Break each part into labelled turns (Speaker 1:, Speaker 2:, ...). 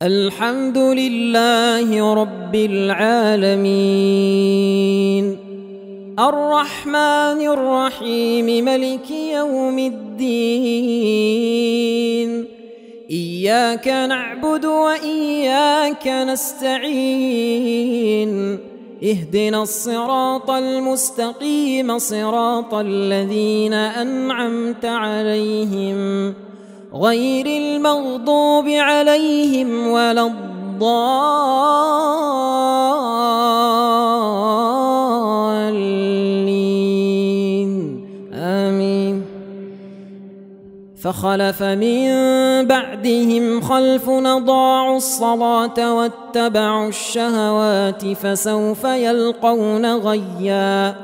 Speaker 1: الحمد لله رب العالمين الرحمن الرحيم ملك يوم الدين إياك نعبد وإياك نستعين اهدنا الصراط المستقيم صراط الذين أنعمت عليهم غير المغضوب عليهم ولا الضالين آمين. فخلف من بعدهم خلف أضاعوا الصلاة واتبعوا الشهوات فسوف يلقون غيا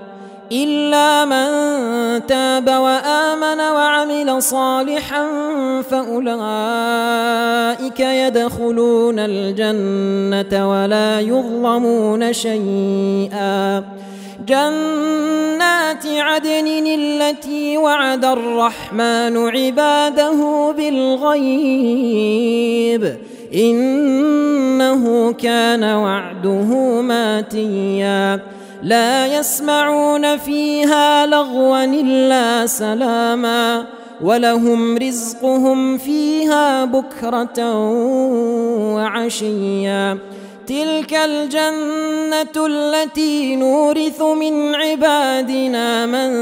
Speaker 1: إلا من تاب وآمن وعمل صالحا فأولئك يدخلون الجنة ولا يظلمون شيئا جنات عدن التي وعد الرحمن عباده بالغيب إنه كان وعده ماتيا لا يسمعون فيها لغوا إلا سلاما ولهم رزقهم فيها بكرة وعشيا تلك الجنة التي نورث من عبادنا من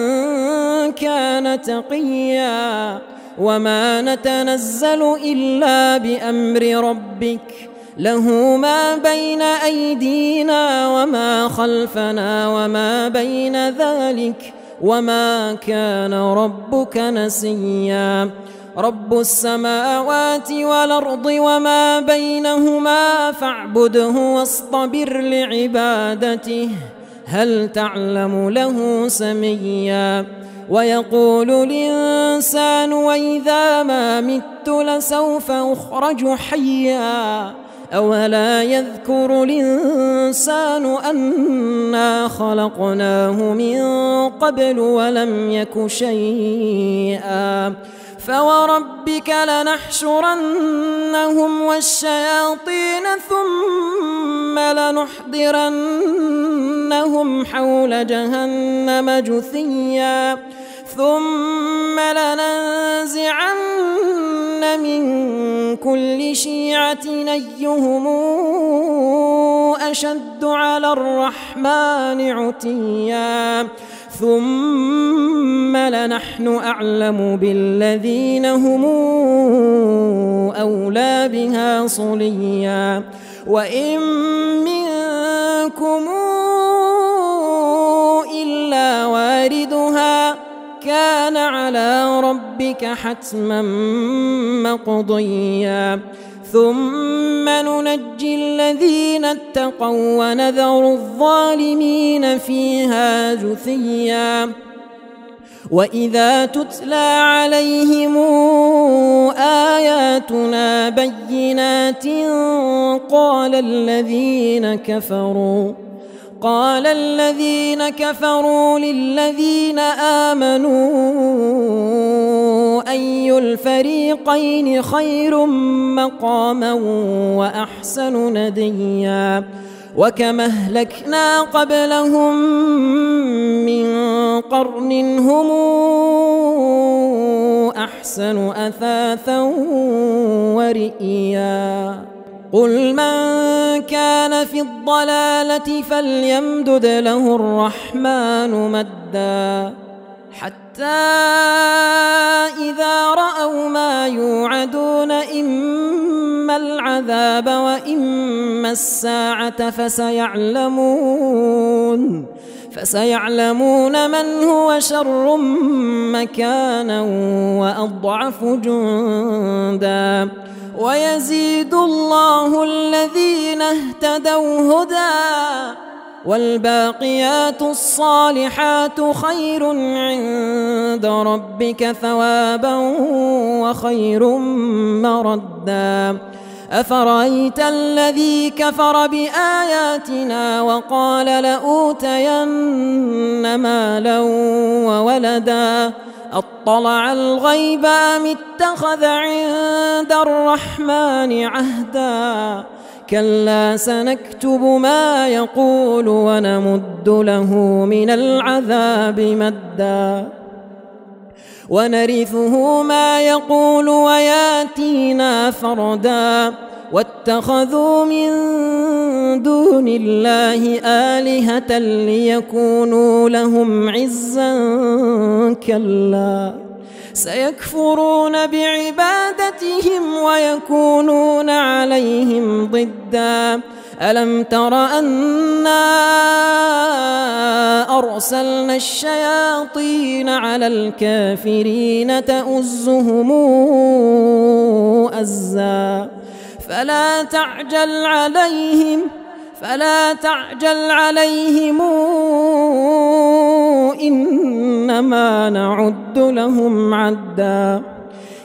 Speaker 1: كان تقيا وما نتنزل إلا بأمر ربك له ما بين أيدينا وما خلفنا وما بين ذلك وما كان ربك نسيا رب السماوات والأرض وما بينهما فاعبده واصطبر لعبادته هل تعلم له سميا ويقول الإنسان وإذا ما مت لسوف أخرج حيا أولا يذكر الإنسان أنا خلقناه من قبل ولم يك شيئا فوربك لنحشرنهم والشياطين ثم لنحضرنهم حول جهنم جثيا ثم لننزعن من كل شيعة أيهم أشد على الرحمن عتيا ثم لنحن أعلم بالذين هم أولى بها صليا وإن منكم إلا واردها كان على ربك حتما مقضيا ثم ننجي الذين اتقوا ونذر الظالمين فيها جثيا وإذا تتلى عليهم آياتنا بينات قال الذين كفروا للذين آمنوا أي الفريقين خير مقاما وأحسن نديا وكما أهلكنا قبلهم من قرن هم أحسن أثاثا ورئيا قل من كان في الضلالة فليمدد له الرحمن مدا حتى إذا رأوا ما يوعدون إما العذاب وإما الساعة فسيعلمون من هو شر مكانا وأضعف جندا ويزيد الله الذين اهتدوا هدى والباقيات الصالحات خير عند ربك ثوابا وخير مردا أفرأيت الذي كفر بآياتنا وقال لأوتين مالا وولدا أطلع الغيب أم اتخذ عند الرحمن عهدا كلا سنكتب ما يقول ونمد له من العذاب مدا ونرثه ما يقول وياتينا فردا واتخذوا من دون الله آلهة ليكونوا لهم عزا كلا سيكفرون بعبادتهم ويكونون عليهم ضدا ألم تر أنا أرسلنا الشياطين على الكافرين تؤزهم أزا فلا تعجل عليهم إنما نعد لهم عدا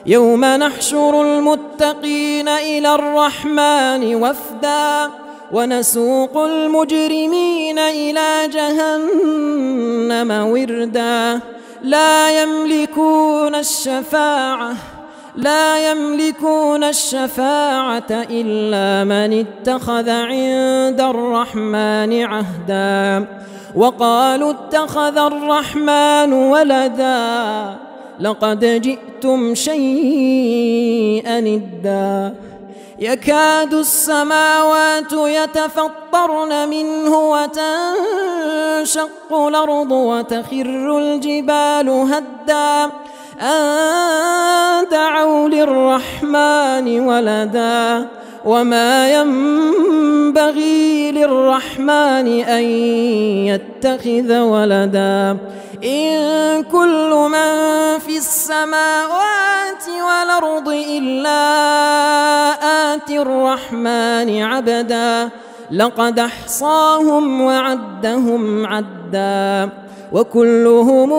Speaker 1: يوم نحشر المتقين إلى الرحمن وفدا ونسوق المجرمين إلى جهنم وردا لا يملكون الشفاعة إلا من اتخذ عند الرحمن عهدا وقالوا اتخذ الرحمن ولدا لقد جئتم شيئا إدا يكاد السماوات يتفطرن منه وتنشق الأرض وتخر الجبال هدا أن دعوا للرحمن ولدا وما ينبغي للرحمن أن يتخذ ولدا إن كل من في السماوات والأرض إلا آتي الرحمن عبدا لقد أحصاهم وعدهم عدا وكلهم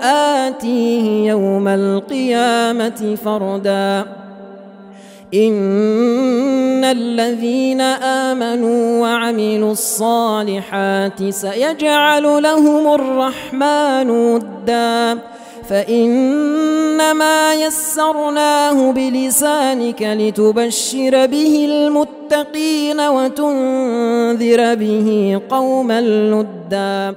Speaker 1: آتيه يوم القيامة فردا إن الذين آمنوا وعملوا الصالحات سيجعل لهم الرحمن ودا فإنما يسرناه بلسانك لتبشر به المتقين وتنذر به قوما لدا